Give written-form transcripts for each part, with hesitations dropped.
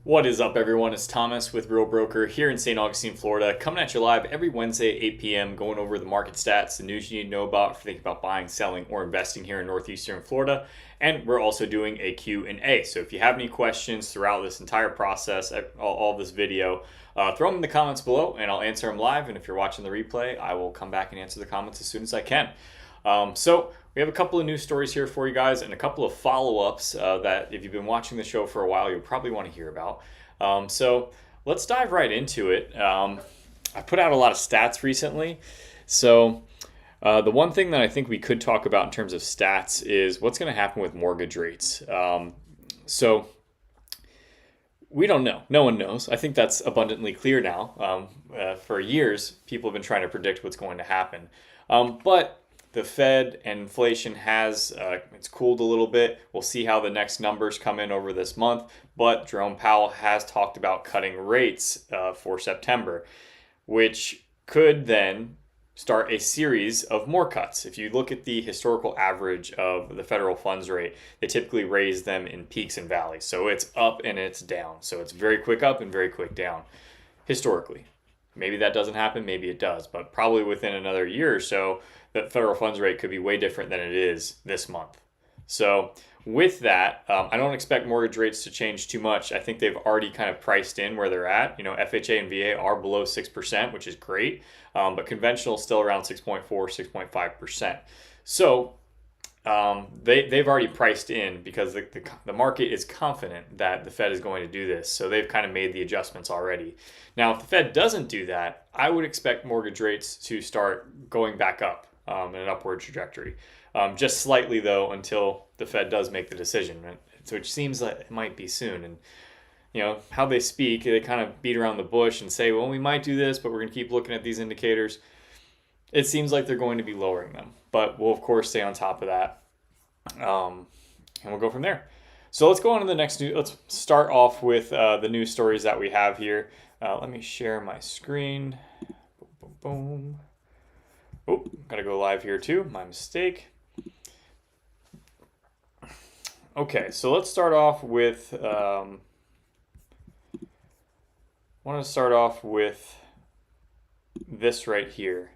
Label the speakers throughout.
Speaker 1: What is up, everyone? It's Thomas with Real Broker here in St. Augustine, Florida, coming at you live every Wednesday at 8 p.m., going over the market stats, the news you need to know about if you're thinking about buying, selling, or investing here in Northeastern Florida. And we're also doing a Q&A. So if you have any questions throughout this entire process, all this video, throw them in the comments below and I'll answer them live. And if you're watching the replay, I will come back and answer the comments as soon as I can. So we have a couple of news stories here for you guys and a couple of follow-ups that if you've been watching the show for a while, you'll probably want to hear about. So let's dive right into it. I put out a lot of stats recently. So the one thing that I think we could talk about in terms of stats is what's going to happen with mortgage rates. So we don't know. No one knows. I think that's abundantly clear now. For years, people have been trying to predict what's going to happen. But the Fed and inflation has, it's cooled a little bit. We'll see how the next numbers come in over this month. But Jerome Powell has talked about cutting rates for September, which could then start a series of more cuts. If you look at the historical average of the federal funds rate, they typically raise them in peaks and valleys. So it's up and it's down. So it's very quick up and very quick down historically. Maybe that doesn't happen, maybe it does, but probably within another year or so, the federal funds rate could be way different than it is this month. So with that, I don't expect mortgage rates to change too much. I think they've already kind of priced in where they're at. You know, FHA and VA are below 6%, which is great, but conventional is still around 6.4, 6.5%. So they've already priced in because the market is confident that the Fed is going to do this. So they've kind of made the adjustments already. Now, if the Fed doesn't do that, I would expect mortgage rates to start going back up in an upward trajectory. Just slightly, though, until the Fed does make the decision, which seems like it might be soon. And, you know, how they speak, they kind of beat around the bush and say, well, we might do this, but we're going to keep looking at these indicators. It seems like they're going to be lowering them, but we'll, of course, stay on top of that. And we'll go from there. So let's go on to the next news. Let's start off with the news stories that we have here. Let me share my screen. Boom, boom, boom. Oh, gotta go live here too. My mistake. Okay, so let's start off with. Want to start off with this right here,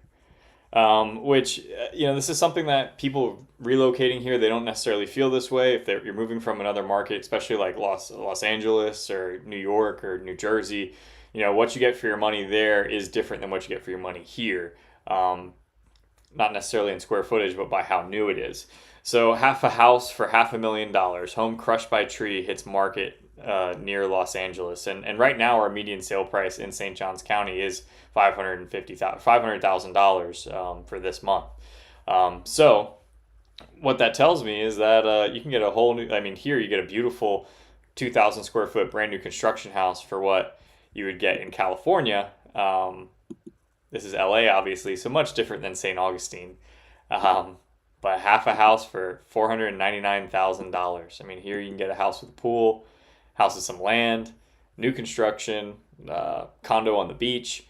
Speaker 1: which this is something that people relocating here, they don't necessarily feel this way. If you're moving from another market, especially like Los Angeles or New York or New Jersey, what you get for your money there is different than what you get for your money here. Not necessarily in square footage, but by how new it is. So half a house for $500,000, home crushed by tree hits market near Los Angeles. And right now our median sale price in St. Johns County is $500,000 for this month. So what that tells me is that you can get a whole new, here you get a beautiful 2,000 square foot brand new construction house for what you would get in California. This is LA, obviously, so much different than St. Augustine. But half a house for $499,000. Here you can get a house with a pool, house with some land, new construction, condo on the beach,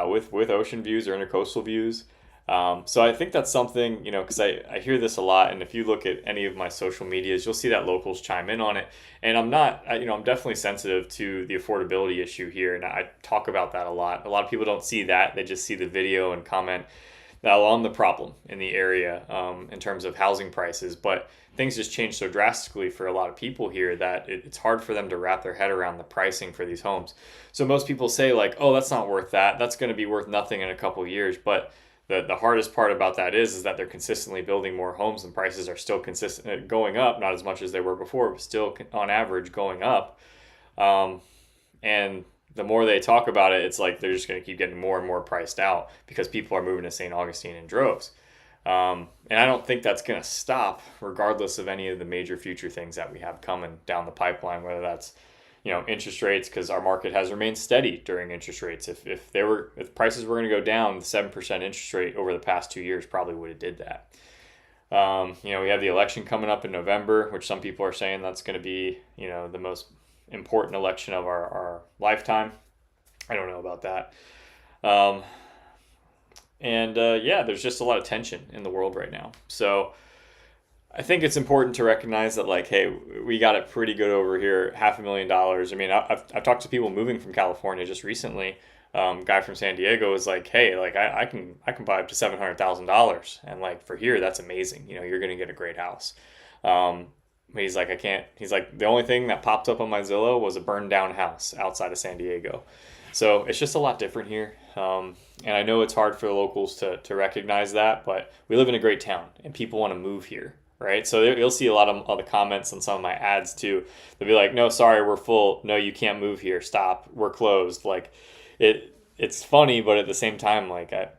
Speaker 1: with ocean views or intercoastal views. So I think that's something, because I hear this a lot, and if you look at any of my social medias, you'll see that locals chime in on it. And I'm definitely sensitive to the affordability issue here, and I talk about that a lot. A lot of people don't see that. They just see the video and comment on the problem in the area in terms of housing prices. But things just change so drastically for a lot of people here that it's hard for them to wrap their head around the pricing for these homes. So most people say like, oh, that's not worth that. That's going to be worth nothing in a couple of years. But the hardest part about that is that they're consistently building more homes and prices are still consistent going up, not as much as they were before, but still on average going up. And the more they talk about it, it's like they're just going to keep getting more and more priced out because people are moving to St. Augustine in droves. And I don't think that's going to stop regardless of any of the major future things that we have coming down the pipeline, whether that's interest rates, because our market has remained steady during interest rates. If prices were going to go down, the 7% interest rate over the past 2 years probably would have did that. We have the election coming up in November, which some people are saying that's going to be the most important election of our lifetime. I don't know about that. There's just a lot of tension in the world right now. So I think it's important to recognize that, like, hey, we got it pretty good over here, $500,000. I mean, I've talked to people moving from California just recently. Guy from San Diego was like, hey, like I can buy up to $700,000, and like for here, that's amazing. You know, you're gonna get a great house. Um, he's like, I can't. He's like, the only thing that popped up on my Zillow was a burned down house outside of San Diego. So it's just a lot different here. And I know it's hard for the locals to recognize that, but we live in a great town and people want to move here, right? So you'll see a lot of the comments on some of my ads too. They'll be like, no, sorry, we're full. No, you can't move here. Stop. We're closed. Like it's funny, but at the same time, like I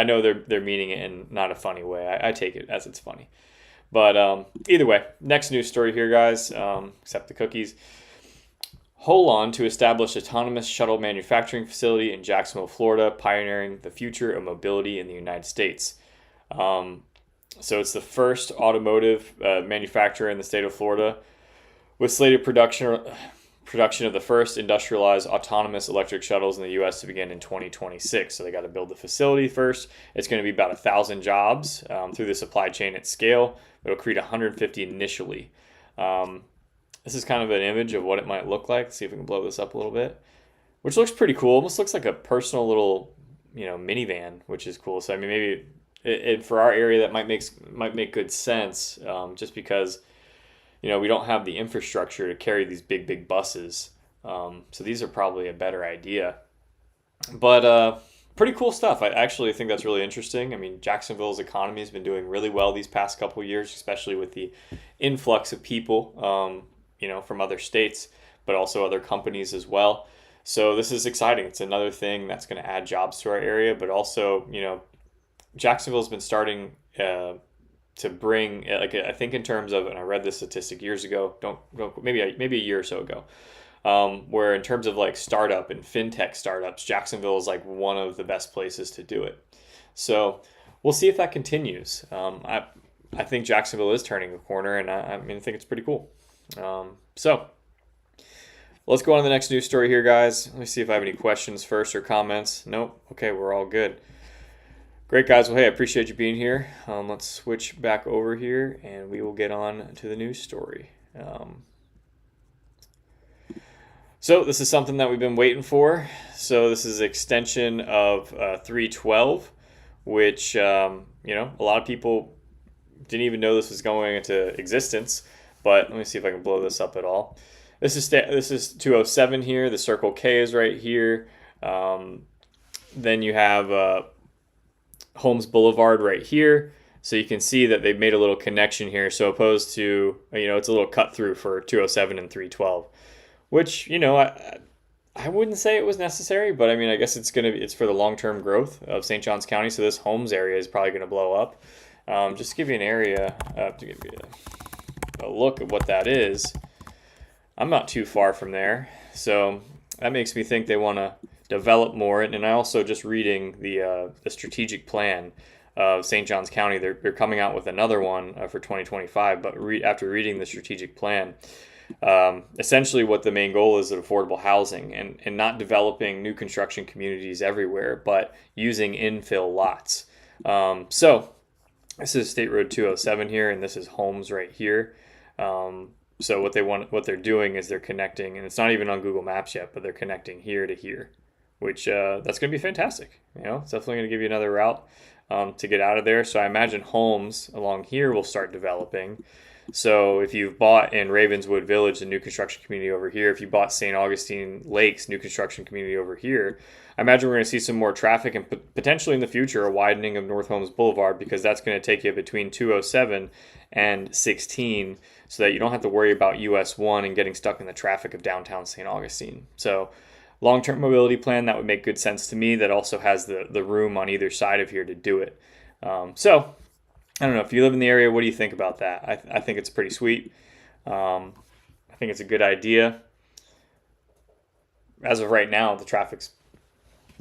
Speaker 1: know they're meaning it in not a funny way. I take it as it's funny. But either way, next news story here, guys, except the cookies. HOLON to establish autonomous shuttle manufacturing facility in Jacksonville, Florida, pioneering the future of mobility in the United States. So it's the first automotive manufacturer in the state of Florida with slated production of the first industrialized autonomous electric shuttles in the U.S. to begin in 2026. So they got to build the facility first. It's going to be about 1,000 jobs through the supply chain at scale. It'll create 150 initially. This is kind of an image of what it might look like. Let's see if we can blow this up a little bit, which looks pretty cool. Almost looks like a personal little, minivan, which is cool. So I mean, maybe for our area that might make good sense, just because we don't have the infrastructure to carry these big buses. So these are probably a better idea. But pretty cool stuff. I actually think that's really interesting. I mean, Jacksonville's economy has been doing really well these past couple of years, especially with the influx of people, from other states, but also other companies as well. So this is exciting. It's another thing that's going to add jobs to our area, but also, Jacksonville's been starting to bring, like, I think in terms of, and I read this statistic years ago, maybe a year or so ago, where in terms of like startup and fintech startups, Jacksonville is like one of the best places to do it. So we'll see if that continues. I think Jacksonville is turning a corner, and I think it's pretty cool. So let's go on to the next news story here, guys. Let me see if I have any questions first or comments. Nope. Okay, we're all good. Great, guys. Well, hey, I appreciate you being here. Let's switch back over here, and we will get on to the news story. So this is something that we've been waiting for. So this is extension of 312, which, a lot of people didn't even know this was going into existence. But let me see if I can blow this up at all. This is 207 here. The Circle K is right here. Then you have Holmes Boulevard right here. So you can see that they've made a little connection here. So opposed to, it's a little cut through for 207 and 312, which, I wouldn't say it was necessary, but I mean, I guess it's for the long-term growth of St. Johns County. So this Holmes area is probably going to blow up. Just to give you an area, to give you a look at what that is. I'm not too far from there, so that makes me think they want to develop more. And I also just reading the strategic plan of St. Johns County. They're coming out with another one for 2025. But after reading the strategic plan, essentially what the main goal is of affordable housing and not developing new construction communities everywhere, but using infill lots. So this is State Road 207 here, and this is Holmes right here. So what they're doing is they're connecting, and it's not even on Google Maps yet, but they're connecting here to here, which that's going to be fantastic. It's definitely going to give you another route to get out of there. So I imagine Holmes along here will start developing. So if you've bought in Ravenswood Village, the new construction community over here, if you bought St. Augustine Lakes, new construction community over here, I imagine we're going to see some more traffic and potentially in the future a widening of North Holmes Boulevard, because that's going to take you between 207 and 16 so that you don't have to worry about US 1 and getting stuck in the traffic of downtown St. Augustine. So long-term mobility plan, that would make good sense to me, that also has the room on either side of here to do it. So I don't know, if you live in the area, what do you think about that? I think it's pretty sweet. I think it's a good idea. As of right now, the traffic's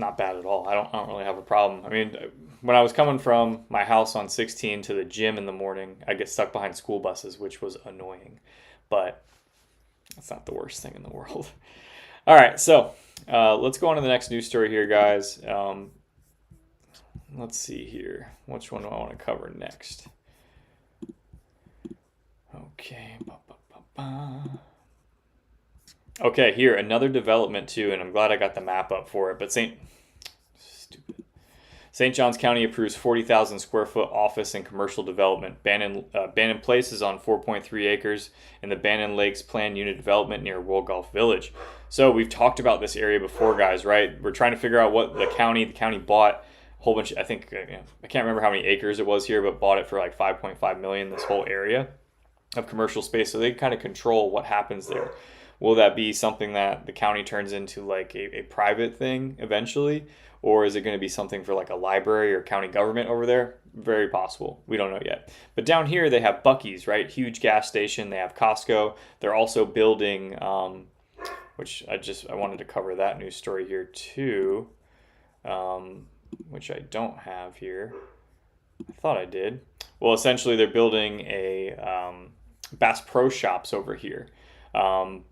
Speaker 1: not bad at all. I don't really have a problem. I mean, when I was coming from my house on 16 to the gym in the morning, I get stuck behind school buses, which was annoying. But that's not the worst thing in the world. All right, so let's go on to the next news story here, guys. Let's see here. Which one do I want to cover next? Okay. Okay, here, another development too, and I'm glad I got the map up for it, but St. Johns County approves 40,000 square foot office and commercial development. Bannon Place is on 4.3 acres in the Bannon Lakes Planned Unit Development near World Golf Village. So we've talked about this area before, guys, right? We're trying to figure out what the county bought a whole bunch. I think I can't remember how many acres it was here, but bought it for like 5.5 million. This whole area of commercial space, so they kind of control what happens there. Will that be something that the county turns into like a private thing eventually? Or is it going to be something for like a library or county government over there? Very possible. We don't know yet. But down here they have Buc-ee's, right? Huge gas station. They have Costco. They're also building, which I wanted to cover that news story here too, which I don't have here. I thought I did. Well, essentially they're building a Bass Pro Shops over here.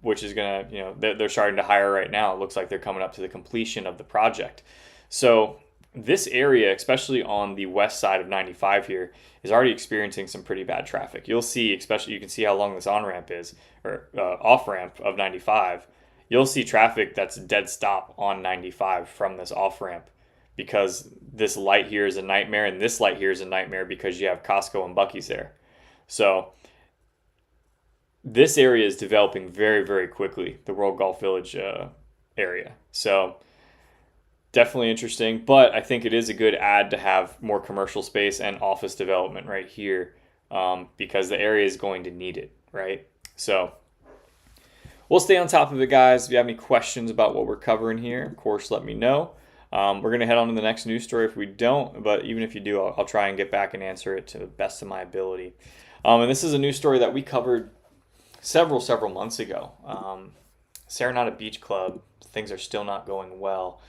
Speaker 1: Which is going to, they're starting to hire right now. It looks like they're coming up to the completion of the project. So this area, especially on the west side of 95 here, is already experiencing some pretty bad traffic. You'll see, especially, you can see how long this on-ramp is, or off-ramp of 95. You'll see traffic that's dead stop on 95 from this off-ramp because this light here is a nightmare, and this light here is a nightmare because you have Costco and Buc-ee's there. So this area is developing very, very quickly, the World Golf Village area. So definitely interesting, but I think it is a good add to have more commercial space and office development right here because the area is going to need it, right? So we'll stay on top of it, guys. If you have any questions about what we're covering here, of course, let me know. We're going to head on to the next news story if we don't, but even if you do, I'll try and get back and answer it to the best of my ability. And this is a news story that we covered several months ago. Serenata Beach Club, things are still not going well.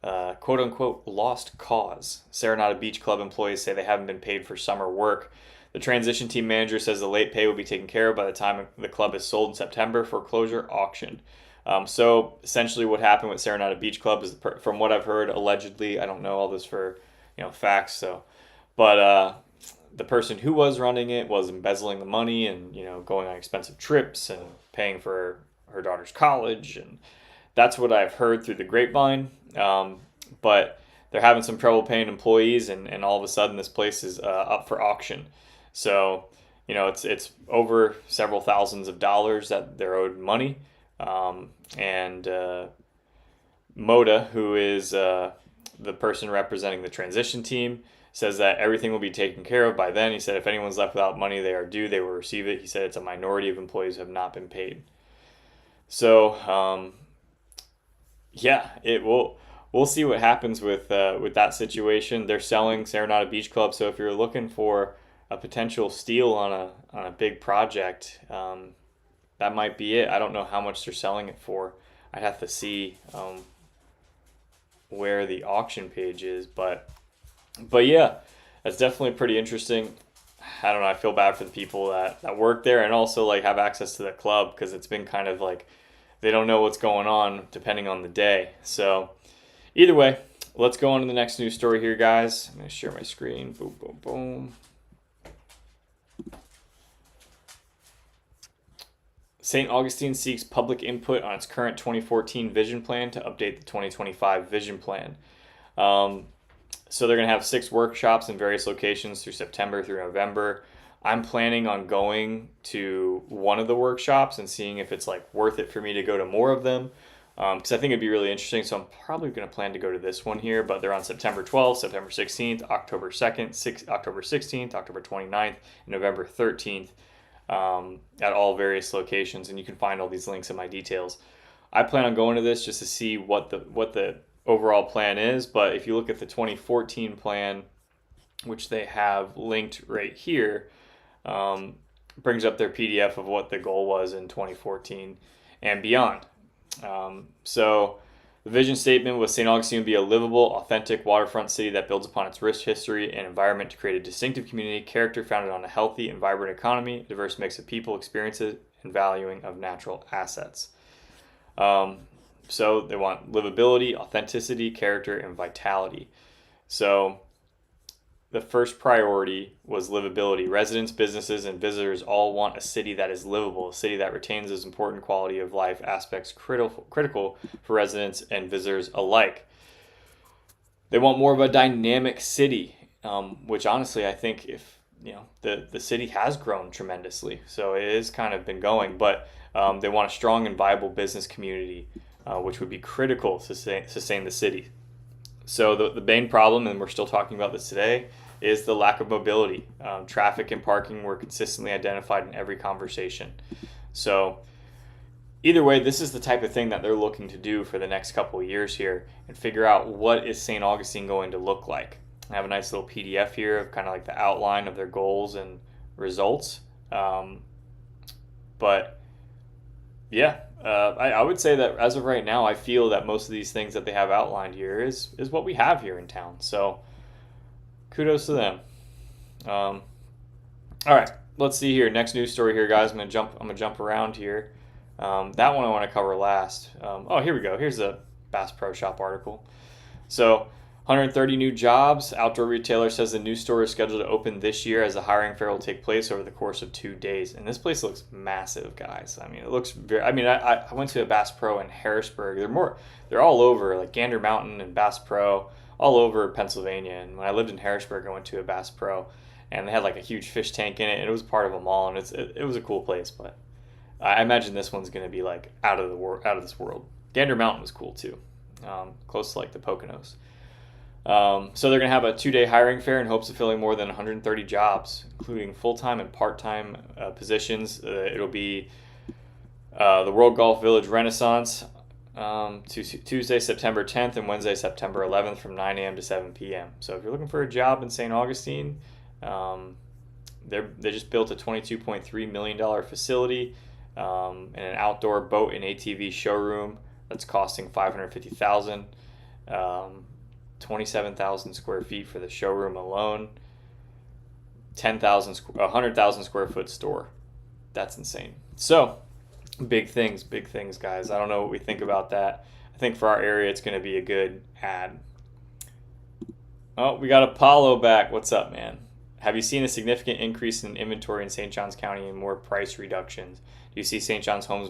Speaker 1: Quote unquote lost cause. Serenata Beach Club employees say they haven't been paid for summer work. The transition team manager says the late pay will be taken care of by the time the club is sold in September for closure auction. So essentially what happened with Serenata Beach Club is, from what I've heard, allegedly, I don't know all this for facts, but the person who was running it was embezzling the money and going on expensive trips and paying for her daughter's college, and that's what I've heard through the grapevine. But they're having some trouble paying employees, and all of a sudden this place is up for auction. So it's over several thousands of dollars that they're owed money. And Moda, who is the person representing the transition team, says that everything will be taken care of by then. He said if anyone's left without money they are due, they will receive it. He said it's a minority of employees who have not been paid. So we'll see what happens with that situation. They're selling Serenata Beach Club, so if you're looking for a potential steal on a big project, that might be it. I don't know how much they're selling it for. I'd have to see where the auction page is, but yeah, that's definitely pretty interesting. I don't know. I feel bad for the people that work there and also have access to the club, because it's been kind of they don't know what's going on depending on the day. So either way, let's go on to the next news story here, guys. I'm going to share my screen. Boom, boom, boom. St. Augustine seeks public input on its current 2014 vision plan to update the 2025 vision plan. So they're going to have 6 workshops in various locations through September through November. I'm planning on going to one of the workshops and seeing if it's worth it for me to go to more of them, because I think it'd be really interesting. So I'm probably going to plan to go to this one here, but they're on September 12th, September 16th, October 2nd, October 16th, October 29th, and November 13th at all various locations. And you can find all these links in my details. I plan on going to this just to see what the overall plan is, but if you look at the 2014 plan, which they have linked right here, brings up their PDF of what the goal was in 2014 and beyond. So the vision statement was St. Augustine would be a livable, authentic waterfront city that builds upon its rich history and environment to create a distinctive community character founded on a healthy and vibrant economy, a diverse mix of people, experiences, and valuing of natural assets. So they want livability, authenticity, character, and vitality. So the first priority was livability. Residents, businesses, and visitors all want a city that is livable, a city that retains those important quality of life aspects critical for residents and visitors alike. They want more of a dynamic city, which honestly I think if the city has grown tremendously, so it has kind of been going, but they want a strong and viable business community, which would be critical to sustain the city. So the main problem, and we're still talking about this today, is the lack of mobility. Traffic and parking were consistently identified in every conversation. So either way, this is the type of thing that they're looking to do for the next couple of years here and figure out what is St. Augustine going to look like. I have a nice little PDF here of kind of like the outline of their goals and results. But yeah, I would say that as of right now, I feel that most of these things that they have outlined here is what we have here in town. So kudos to them. All right, let's see here. Next news story here, guys. I'm gonna jump around here. That one I want to cover last. Oh, here we go. Here's a Bass Pro Shop article. So 130 new jobs. Outdoor retailer says the new store is scheduled to open this year as the hiring fair will take place over the course of 2 days. And this place looks massive, guys. I mean, it looks very, I went to a Bass Pro in Harrisburg. They're all over, like Gander Mountain and Bass Pro, all over Pennsylvania. And when I lived in Harrisburg, I went to a Bass Pro and they had like a huge fish tank in it. And it was part of a mall, and it was a cool place, but I imagine this one's going to be like out of this world. Gander Mountain was cool too, close to like the Poconos. So they're going to have a 2-day hiring fair in hopes of filling more than 130 jobs, including full-time and part-time positions. It'll be the World Golf Village Renaissance Tuesday, September 10th and Wednesday, September 11th from 9 a.m. to 7 p.m. So if you're looking for a job in St. Augustine, they just built a $22.3 million facility and an outdoor boat and ATV showroom that's costing $550,000. 27,000 square feet for the showroom alone. 100,000 square foot store. That's insane. So big things, guys. I don't know what we think about that. I think for our area, it's going to be a good ad. Oh, we got Apollo back. What's up, man? Have you seen a significant increase in inventory in St. Johns County and more price reductions? Do you see St. John's homes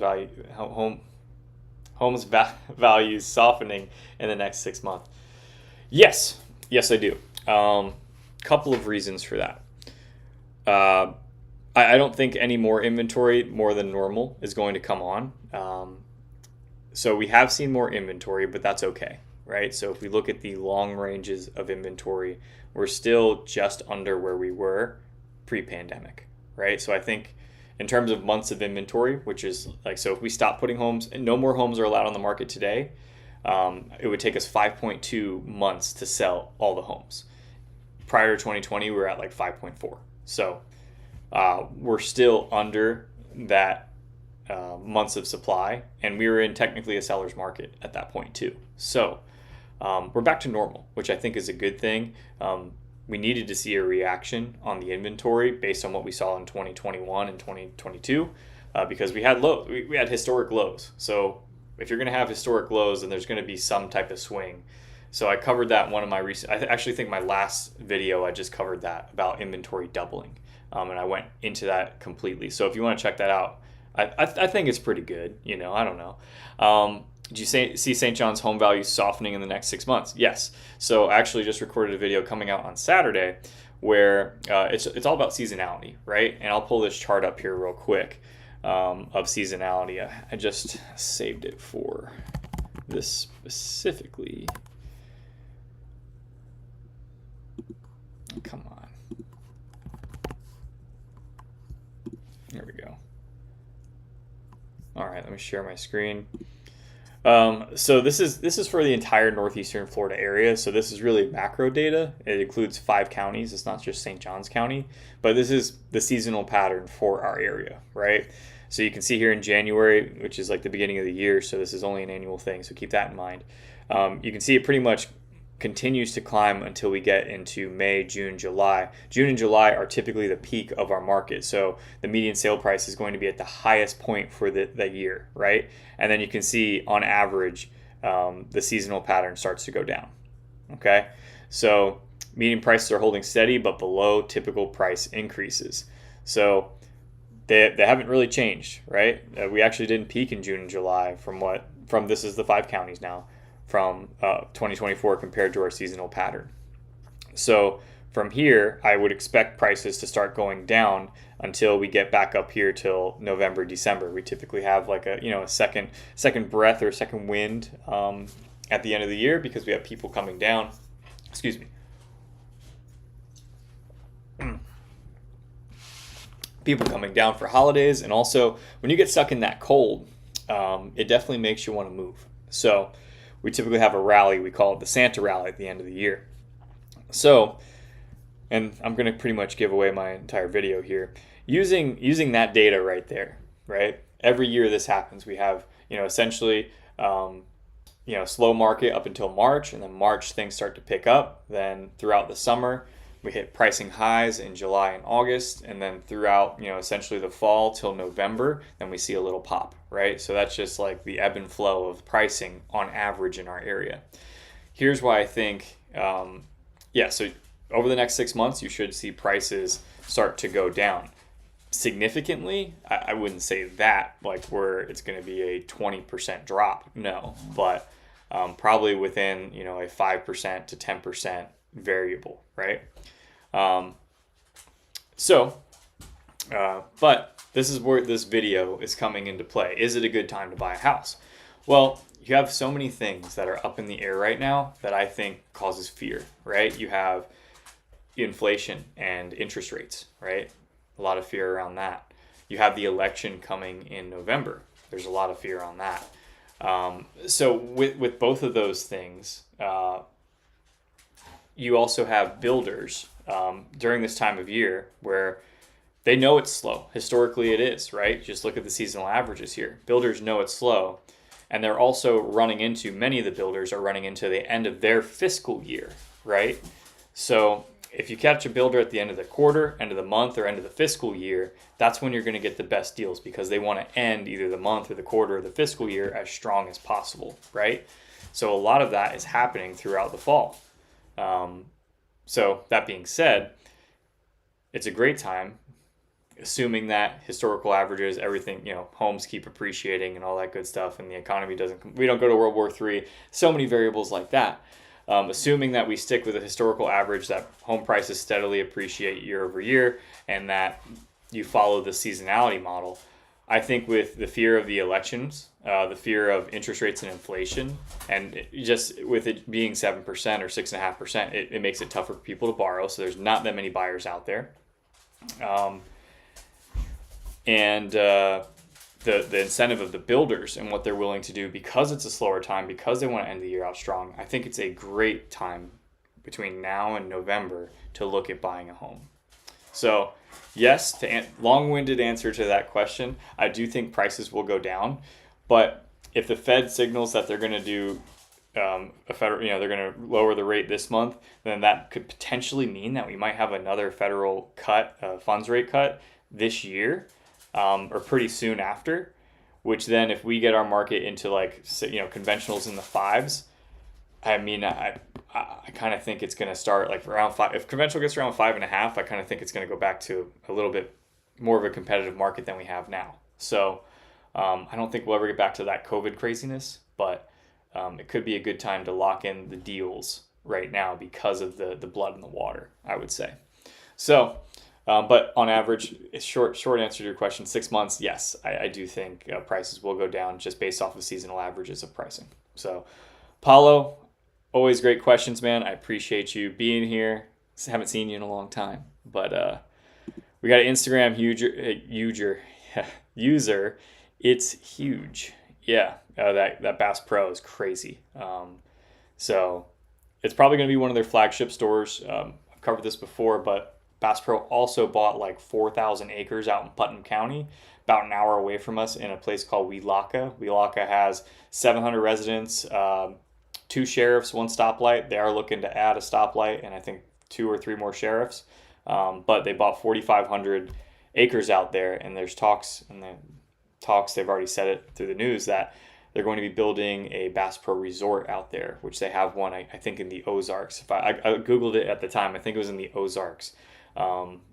Speaker 1: values softening in the next 6 months? Yes, I do. Couple of reasons for that. I don't think any more inventory, more than normal, is going to come on. So we have seen more inventory, but that's okay, right? So if we look at the long ranges of inventory, we're still just under where we were pre-pandemic, right? So I think in terms of months of inventory, which is like, so if we stop putting homes, and no more homes are allowed on the market today, it would take us 5.2 months to sell all the homes. Prior to 2020, we were at like 5.4. So we're still under that months of supply, and we were in technically a seller's market at that point too. So we're back to normal, which I think is a good thing. We needed to see a reaction on the inventory based on what we saw in 2021 and 2022 because we had we had historic lows. So if you're going to have historic lows, then there's going to be some type of swing. So I covered that in one of my recent, I actually think my last video, I just covered that about inventory doubling. And I went into that completely. So if you want to check that out, I think it's pretty good. I don't know. Did you see St. John's home values softening in the next 6 months? Yes. So I actually just recorded a video coming out on Saturday where it's all about seasonality, right? And I'll pull this chart up here real quick. Of seasonality. I just saved it for this specifically. Come on. There we go. All right, let me share my screen. So this is for the entire northeastern Florida area. So this is really macro data. It includes 5 counties. It's not just St. Johns County, but this is the seasonal pattern for our area, right? So you can see here in January, which is like the beginning of the year, so this is only an annual thing, so keep that in mind. You can see it pretty much continues to climb until we get into May, June, July. June and July are typically the peak of our market, so the median sale price is going to be at the highest point for the year, right? And then you can see on average, the seasonal pattern starts to go down, okay? So Median prices are holding steady, but below typical price increases. So they haven't really changed, right? We actually didn't peak in June and July from this is the 5 counties now, from 2024 compared to our seasonal pattern. So from here, I would expect prices to start going down until we get back up here till November, December. We typically have like a second breath or second wind at the end of the year because we have people coming down. Excuse me. People coming down for holidays, and also when you get stuck in that cold, it definitely makes you want to move. So we typically have a rally, we call it the Santa rally at the end of the year. So, and I'm going to pretty much give away my entire video here. Using that data right there, right? Every year this happens. We have, essentially, slow market up until March, and then March things start to pick up. Then throughout the summer, we hit pricing highs in July and August, and then throughout, essentially the fall till November, then we see a little pop, right? So that's just like the ebb and flow of pricing on average in our area. Here's why I think, so over the next 6 months, you should see prices start to go down significantly. I wouldn't say that like where it's going to be a 20% drop, no, but probably within, a 5% to 10% variable, right? But this is where this video is coming into play. Is it a good time to buy a house? Well, you have so many things that are up in the air right now that I think causes fear, right? You have inflation and interest rates, right? A lot of fear around that. You have the election coming in November. There's a lot of fear on that. So with both of those things, you also have builders during this time of year where they know it's slow. Historically, it is, right? Just look at the seasonal averages here. Builders know it's slow, and they're also many of the builders are running into the end of their fiscal year, right? So if you catch a builder at the end of the quarter, end of the month, or end of the fiscal year, that's when you're going to get the best deals because they want to end either the month or the quarter or the fiscal year as strong as possible, right? So a lot of that is happening throughout the fall. So that being said, it's a great time, assuming that historical averages, everything, homes keep appreciating and all that good stuff, and the economy we don't go to World War III, so many variables like that. Assuming that we stick with a historical average that home prices steadily appreciate year over year and that you follow the seasonality model, I think with the fear of the elections, the fear of interest rates and inflation, and just with it being 7% or 6.5%, it makes it tougher for people to borrow. So there's not that many buyers out there. The incentive of the builders and what they're willing to do because it's a slower time, because they want to end the year out strong, I think it's a great time between now and November to look at buying a home. So yes, long-winded answer to that question, I do think prices will go down, but if the Fed signals that they're going to do they're going to lower the rate this month, then that could potentially mean that we might have another federal funds rate cut this year. Or pretty soon after, which then if we get our market into conventionals in the 5s, I mean, I kind of think it's going to start like around 5. If conventional gets around 5.5, I kind of think it's going to go back to a little bit more of a competitive market than we have now. So I don't think we'll ever get back to that COVID craziness, but it could be a good time to lock in the deals right now because of the blood in the water, I would say. So, but on average, short answer to your question, 6 months, yes, I do think prices will go down just based off of seasonal averages of pricing. So, Paulo, always great questions, man. I appreciate you being here. Haven't seen you in a long time, but we got an Instagram user. It's huge. Yeah, that Bass Pro is crazy. So it's probably going to be one of their flagship stores. I've covered this before, but Bass Pro also bought like 4,000 acres out in Putnam County, about an hour away from us in a place called Weelaka. Weelaka has 700 residents, 2 sheriffs, 1 stoplight. They are looking to add a stoplight and I think 2 or 3 more sheriffs. But they bought 4,500 acres out there, and there's talks, they've already said it through the news, that they're going to be building a Bass Pro Resort out there, which they have one, I think, in the Ozarks. If I Googled it at the time, I think it was in the Ozarks.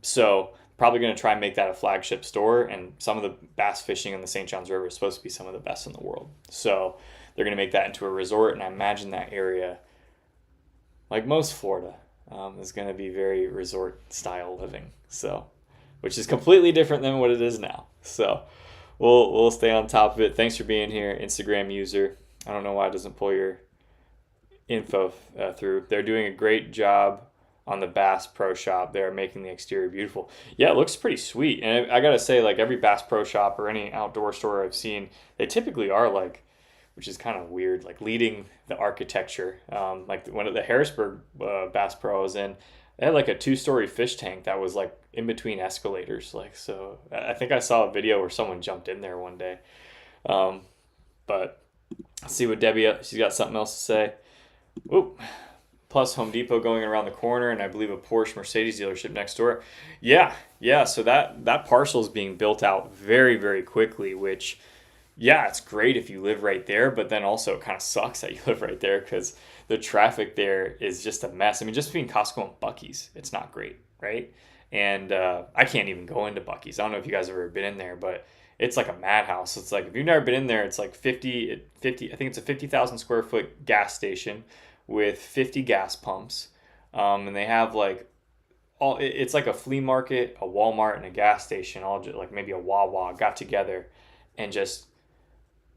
Speaker 1: So probably going to try and make that a flagship store. And some of the bass fishing in the St. Johns River is supposed to be some of the best in the world. So they're going to make that into a resort. And I imagine that area, like most Florida, is going to be very resort style living. So, which is completely different than what it is now. So we'll stay on top of it. Thanks for being here, Instagram user. I don't know why it doesn't pull your info through. They're doing a great job on the Bass Pro Shop. They're making the exterior beautiful. Yeah, it looks pretty sweet. And I gotta say, like, every Bass Pro Shop or any outdoor store I've seen, they typically are like, which is kind of weird, like leading the architecture. Like one of the Harrisburg Bass Pro I was in, they had like a 2-story fish tank that was like in between escalators. Like, so I think I saw a video where someone jumped in there one day. But let's see what Debbie, she's got something else to say. Oop. Plus Home Depot going around the corner, and I believe a Porsche Mercedes dealership next door. Yeah. So that parcel is being built out very, very quickly, which, yeah, it's great if you live right there, but then also it kind of sucks that you live right there because the traffic there is just a mess. I mean, just between Costco and Buc-ee's, it's not great, right? And I can't even go into Buc-ee's. I don't know if you guys have ever been in there, but it's like a madhouse. It's like, if you've never been in there, it's like 50, I think it's a 50,000 square foot gas station with 50 gas pumps. And they have like, it's like a flea market, a Walmart, and a gas station, all just like maybe a Wawa got together and just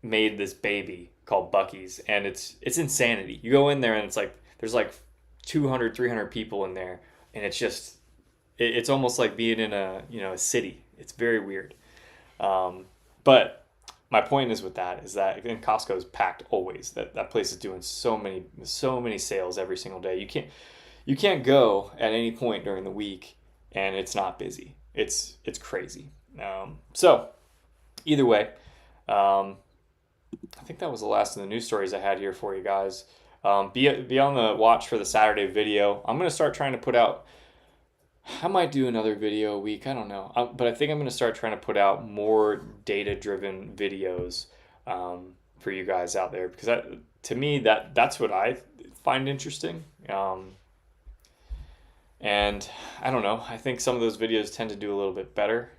Speaker 1: made this baby called Buc-ee's. And it's insanity. You go in there and it's like, there's like 200, 300 people in there. And it's just, it's almost like being in a city. It's very weird. But my point is with that is that, again, Costco is packed always. That place is doing so many sales every single day. You can't go at any point during the week and it's not busy. It's crazy. So either way, I think that was the last of the news stories I had here for you guys. Be on the watch for the Saturday video. I'm going to start trying to put out, I might do another video a week. I don't know. But I think I'm going to start trying to put out more data-driven videos for you guys out there. Because to me, that's what I find interesting. And I don't know. I think some of those videos tend to do a little bit better.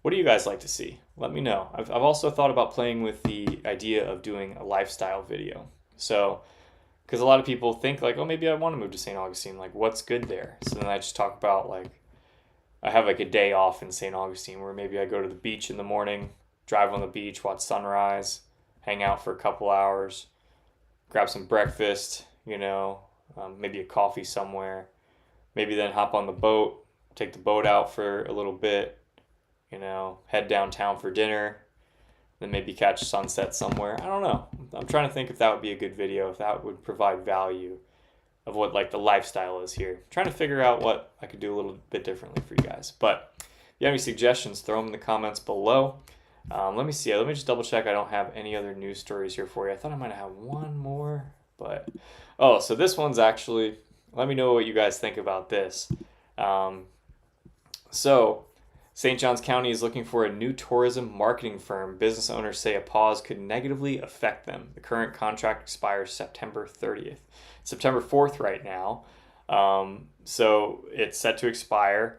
Speaker 1: What do you guys like to see? Let me know. I've also thought about playing with the idea of doing a lifestyle video. So, because a lot of people think like, oh, maybe I want to move to St. Augustine. Like, what's good there? So then I just talk about, like, I have like a day off in St. Augustine where maybe I go to the beach in the morning, drive on the beach, watch sunrise, hang out for a couple hours, grab some breakfast, maybe a coffee somewhere, maybe then hop on the boat, take the boat out for a little bit, head downtown for dinner, then maybe catch sunset somewhere. I don't know. I'm trying to think if that would be a good video, if that would provide value of what like the lifestyle is here. I'm trying to figure out what I could do a little bit differently for you guys. But if you have any suggestions, throw them in the comments below. Let me see. Let me just double check I don't have any other news stories here for you. I thought I might have one more, but so this one's actually, let me know what you guys think about this. So St. Johns County is looking for a new tourism marketing firm. Business owners say a pause could negatively affect them. The current contract expires September 30th. It's September 4th right now. So it's set to expire.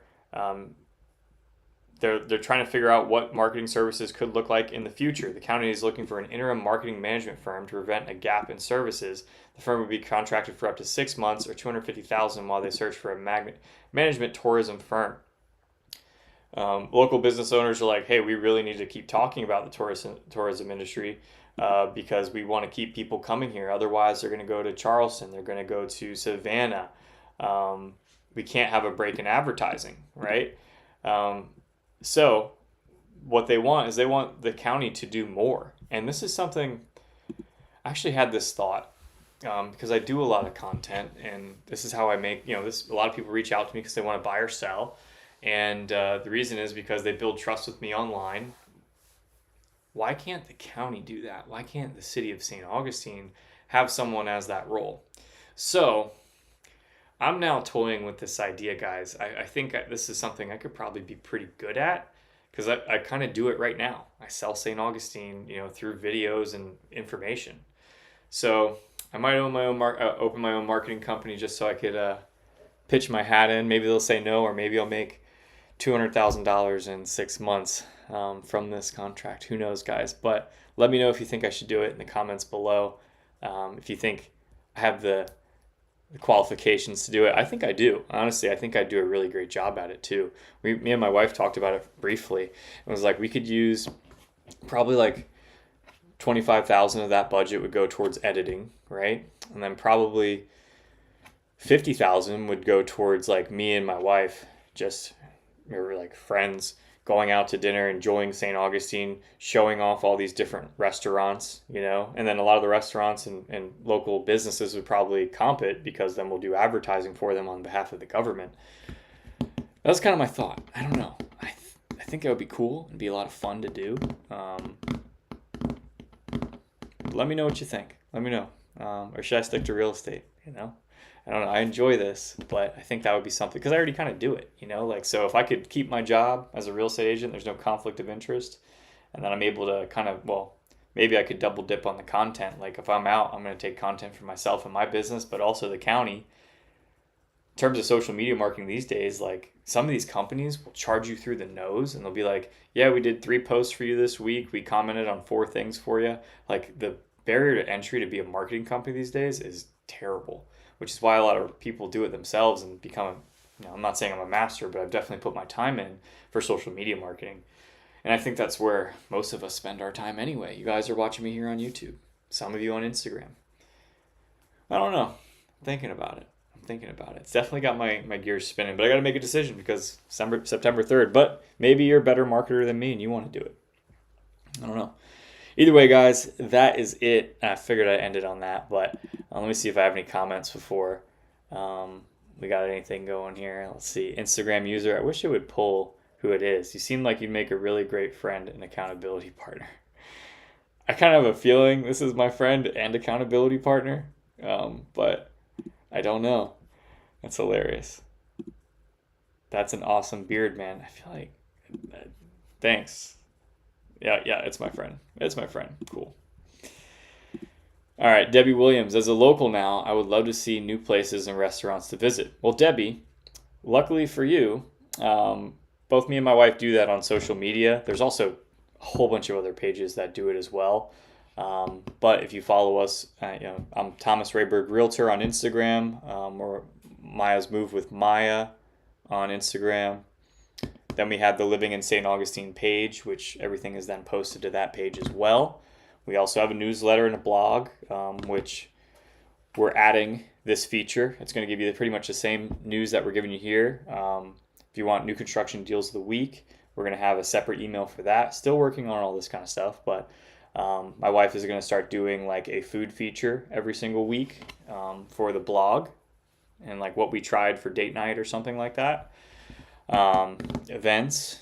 Speaker 1: They're trying to figure out what marketing services could look like in the future. The county is looking for an interim marketing management firm to prevent a gap in services. The firm would be contracted for up to 6 months or $250,000 while they search for a management tourism firm. Local business owners are like, hey, we really need to keep talking about the tourism industry because we want to keep people coming here. Otherwise, they're going to go to Charleston. They're going to go to Savannah. We can't have a break in advertising, right? So what they want is they want the county to do more. And this is something, I actually had this thought because I do a lot of content, and this is how I make, a lot of people reach out to me because they want to buy or sell. And the reason is because they build trust with me online. Why can't the county do that? Why can't the city of St. Augustine have someone as that role? So I'm now toying with this idea, guys. I think this is something I could probably be pretty good at because I kind of do it right now. I sell St. Augustine, through videos and information. So I might own my own open my own marketing company just so I could pitch my hat in. Maybe they'll say no, or maybe I'll make $200,000 in 6 months from this contract. Who knows, guys? But let me know if you think I should do it in the comments below. If you think I have the qualifications to do it. I think I do. Honestly, I think I do a really great job at it too. Me and my wife talked about it briefly. It was like we could use probably like 25,000 of that budget would go towards editing, right? And then probably 50,000 would go towards like me and my wife, just we were like friends, going out to dinner, enjoying St. Augustine, showing off all these different restaurants, and then a lot of the restaurants and local businesses would probably comp it, because then we'll do advertising for them on behalf of the government. That's kind of my thought. I don't know. I think it would be cool. It'd be a lot of fun to do. Let me know what you think. Let me know. Or should I stick to real estate? I don't know. I enjoy this, but I think that would be something, because I already kind of do it, so if I could keep my job as a real estate agent, there's no conflict of interest. And then I'm able to maybe I could double dip on the content. Like if I'm out, I'm going to take content for myself and my business, but also the county. In terms of social media marketing these days, like some of these companies will charge you through the nose, and they'll be like, yeah, we did 3 posts for you this week. We commented on 4 things for you. Like the barrier to entry to be a marketing company these days is terrible, which is why a lot of people do it themselves and become, I'm not saying I'm a master, but I've definitely put my time in for social media marketing. And I think that's where most of us spend our time anyway. You guys are watching me here on YouTube. Some of you on Instagram. I don't know. I'm thinking about it. It's definitely got my gears spinning, but I got to make a decision because September 3rd. But maybe you're a better marketer than me and you want to do it. I don't know. Either way, guys, that is it. I figured I'd end it on that, but let me see if I have any comments before we got anything going here. Let's see. Instagram user. I wish it would pull who it is. You seem like you'd make a really great friend and accountability partner. I kind of have a feeling this is my friend and accountability partner, but I don't know. That's hilarious. That's an awesome beard, man. I feel like... Thanks. Yeah, it's my friend. Cool. All right, Debbie Williams. As a local now, I would love to see new places and restaurants to visit. Well, Debbie, luckily for you, both me and my wife do that on social media. There's also a whole bunch of other pages that do it as well. But if you follow us, I'm Thomas Rayberg Realtor on Instagram, or Maya's Move with Maya on Instagram. Then we have the Living in St. Augustine page, which everything is then posted to that page as well. We also have a newsletter and a blog, which we're adding this feature. It's going to give you pretty much the same news that we're giving you here. If you want new construction deals of the week, we're going to have a separate email for that. Still working on all this kind of stuff, but my wife is going to start doing like a food feature every single week for the blog, and like what we tried for date night or something like that. Events.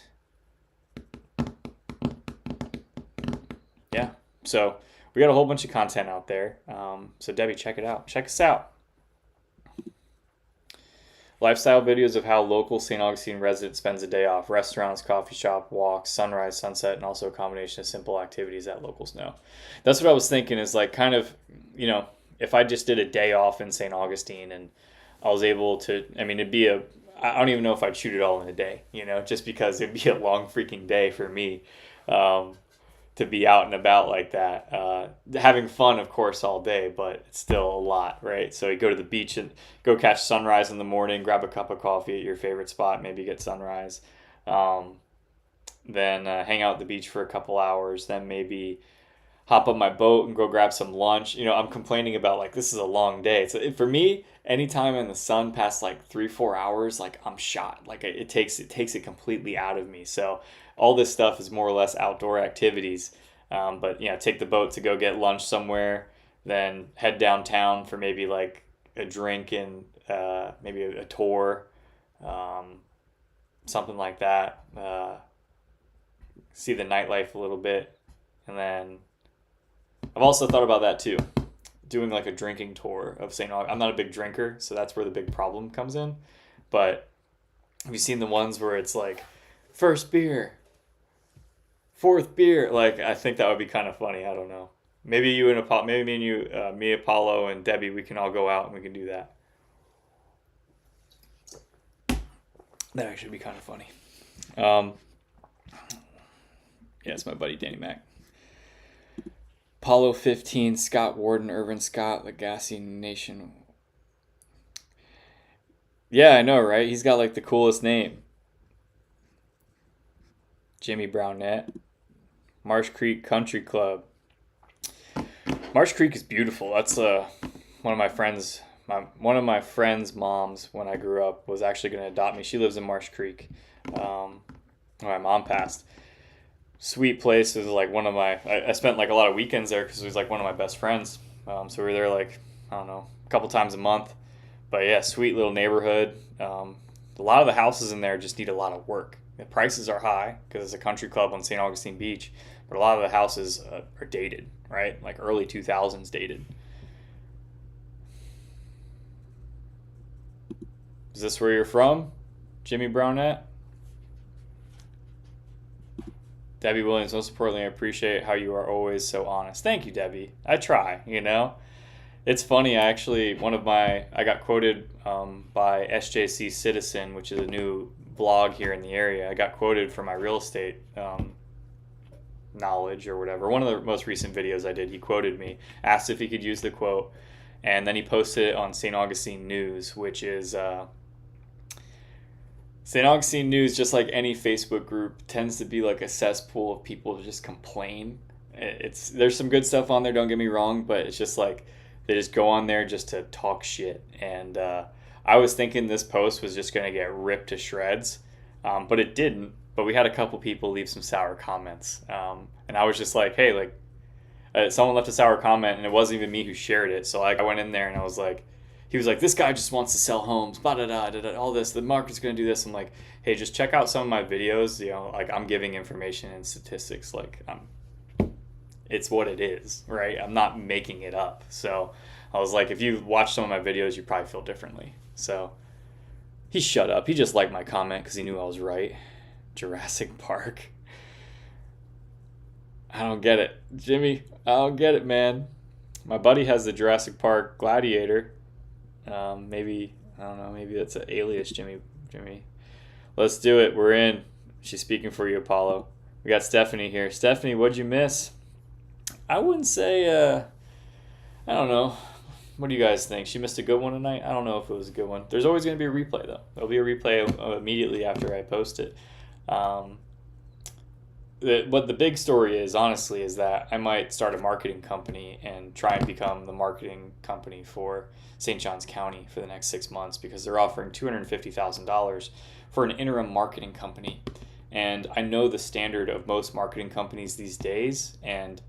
Speaker 1: Yeah. So we got a whole bunch of content out there. So Debbie, check it out. Check us out. Lifestyle videos of how local St. Augustine resident spends a day off. Restaurants, coffee shop, walks, sunrise, sunset, and also a combination of simple activities that locals know. That's what I was thinking, is like kind of, if I just did a day off in St. Augustine and I was able to, it'd be I don't even know if I'd shoot it all in a day, just because it'd be a long freaking day for me to be out and about like that. Having fun, of course, all day, but it's still a lot, right? So you go to the beach and go catch sunrise in the morning, grab a cup of coffee at your favorite spot, maybe get sunrise. Then hang out at the beach for a couple hours, then maybe hop on my boat and go grab some lunch. I'm complaining about like, this is a long day. So for me, anytime in the sun past like 3-4 hours, like I'm shot. Like it takes it completely out of me. So all this stuff is more or less outdoor activities. But take the boat to go get lunch somewhere, then head downtown for maybe like a drink and maybe a tour, something like that. See the nightlife a little bit, and then I've also thought about that too, doing like a drinking tour of St. Augustine. I'm not a big drinker, so that's where the big problem comes in. But have you seen the ones where it's like, first beer, Fourth beer. Like, I think that would be kind of funny. I don't know. Maybe you and Apollo, maybe me and you, me, Apollo, and Debbie, we can all go out and we can do that. That actually be kind of funny. Yeah, it's my buddy Danny Mac. Apollo 15, Scott Warden, Irvin Scott, Legacy Nation. Yeah, I know, right? He's got like the coolest name. Jimmy Brownette. Marsh Creek Country Club. Marsh Creek is beautiful. That's one of my friends. One of my friends' moms, when I grew up, was actually going to adopt me. She lives in Marsh Creek. When my mom passed. Sweet place. It was like one of my. I spent like a lot of weekends there because it was like one of my best friends. So we were there like, I don't know, a couple times a month. But yeah, sweet little neighborhood. A lot of the houses in there just need a lot of work. The prices are high because it's a country club on St. Augustine Beach, but a lot of the houses are dated, right? Like early 2000s dated. Is this where you're from, Jimmy Brownette? Debbie Williams, most importantly, I appreciate how you are always so honest. Thank you, Debbie. I try, you know. It's funny, I got quoted by SJC Citizen, which is a new blog here in the area. I got quoted for my real estate knowledge or whatever. One of the most recent videos I did, he quoted me, asked if he could use the quote, and then he posted it on St. Augustine News, which is... St. Augustine News, just like any Facebook group, tends to be like a cesspool of people to just complain. There's some good stuff on there, don't get me wrong, but it's just like they just go on there just to talk shit. And I was thinking this post was just going to get ripped to shreds, but it didn't. But we had a couple people leave some sour comments. And I was just like, hey, like someone left a sour comment, and it wasn't even me who shared it. So I went in there and I was like, he was like, this guy just wants to sell homes, all this, the market's going to do this. I'm like, hey, just check out some of my videos. You know, like I'm giving information and statistics. Like it's what it is, right? I'm not making it up. So I was like, if you watch some of my videos, you probably feel differently. So he shut up. He just liked my comment because he knew I was right. Jurassic Park. I don't get it. Jimmy, I don't get it, man. My buddy has the Jurassic Park Gladiator. Maybe, I don't know, maybe that's an alias, Jimmy. Let's do it. We're in. She's speaking for you, Apollo. We got Stephanie here. Stephanie, what'd you miss? I wouldn't say, I don't know. What do you guys think? She missed a good one tonight? I don't know if it was a good one. There's always going to be a replay, though. There'll be a replay immediately after I post it. What the big story is, honestly, is that I might start a marketing company and try and become the marketing company for St. Johns County for the next 6 months because they're offering $250,000 for an interim marketing company. And I know the standard of most marketing companies these days, and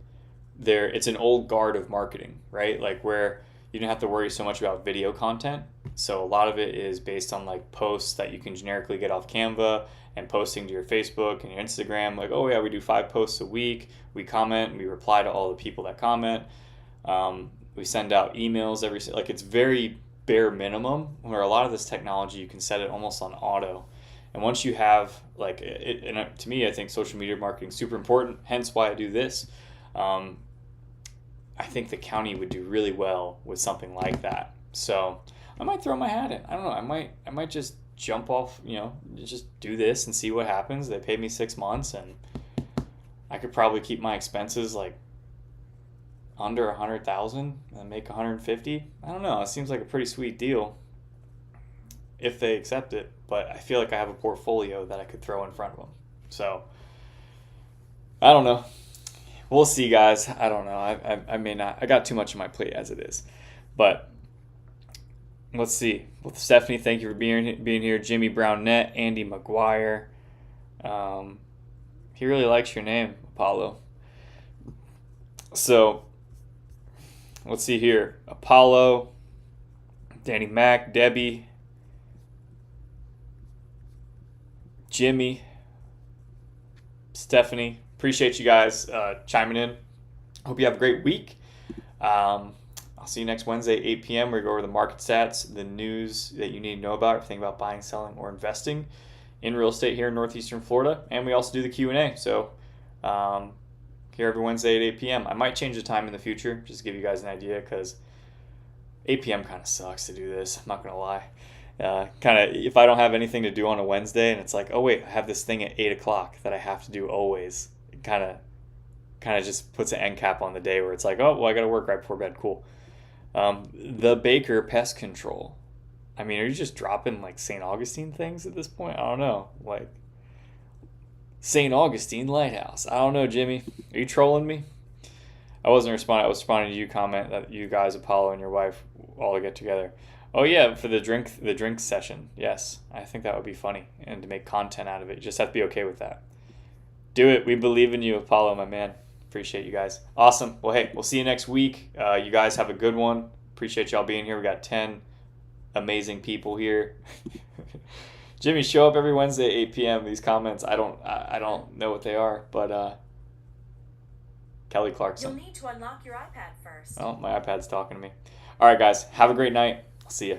Speaker 1: it's an old guard of marketing, right? Like where you don't have to worry so much about video content. So a lot of it is based on like posts that you can generically get off Canva and posting to your Facebook and your Instagram. Like, oh yeah, we do 5 posts a week. We comment and we reply to all the people that comment. We send out emails like it's very bare minimum, where a lot of this technology, you can set it almost on auto. And once you have like it, and to me, I think social media marketing is super important, hence why I do this. I think the county would do really well with something like that. So I might throw my hat in. I don't know. I might just jump off, just do this and see what happens. They paid me 6 months, and I could probably keep my expenses like under 100,000 and make 150. I don't know. It seems like a pretty sweet deal if they accept it. But I feel like I have a portfolio that I could throw in front of them. So I don't know. We'll see, guys. I don't know. I may not. I got too much on my plate as it is. But let's see. Well, Stephanie, thank you for being here. Jimmy Brownette, Andy McGuire. He really likes your name, Apollo. So let's see here. Apollo, Danny Mac, Debbie, Jimmy, Stephanie. Appreciate you guys chiming in. Hope you have a great week. I'll see you next Wednesday, 8 p.m. We go over the market stats, the news that you need to know about, everything about buying, selling, or investing in real estate here in northeastern Florida. And we also do the Q&A. So Here every Wednesday at 8 p.m. I might change the time in the future, just to give you guys an idea, because 8 p.m. kind of sucks to do this. I'm not going to lie. Kind of, if I don't have anything to do on a Wednesday and it's like, oh wait, I have this thing at 8 o'clock that I have to do always, it kind of just puts an end cap on the day where it's like, oh, well, I got to work right before bed. Cool. The Baker Pest Control. I mean, are you just dropping like St. Augustine things at this point? I don't know. Like, St. Augustine Lighthouse. I don't know, Jimmy. Are you trolling me? I wasn't responding. I was responding to you comment that you guys, Apollo and your wife, all get together. Oh yeah, for the drink session. Yes, I think that would be funny, and to make content out of it, you just have to be okay with that. Do it. We believe in you, Apollo, my man. Appreciate you guys. Awesome. Well, hey, we'll see you next week. You guys have a good one. Appreciate y'all being here. We got 10 amazing people here. Jimmy, show up every Wednesday at 8 p.m. These comments, I don't know what they are, but Kelly Clarkson.
Speaker 2: You'll need to unlock your iPad first.
Speaker 1: Oh, my iPad's talking to me. All right, guys, have a great night. I'll see you.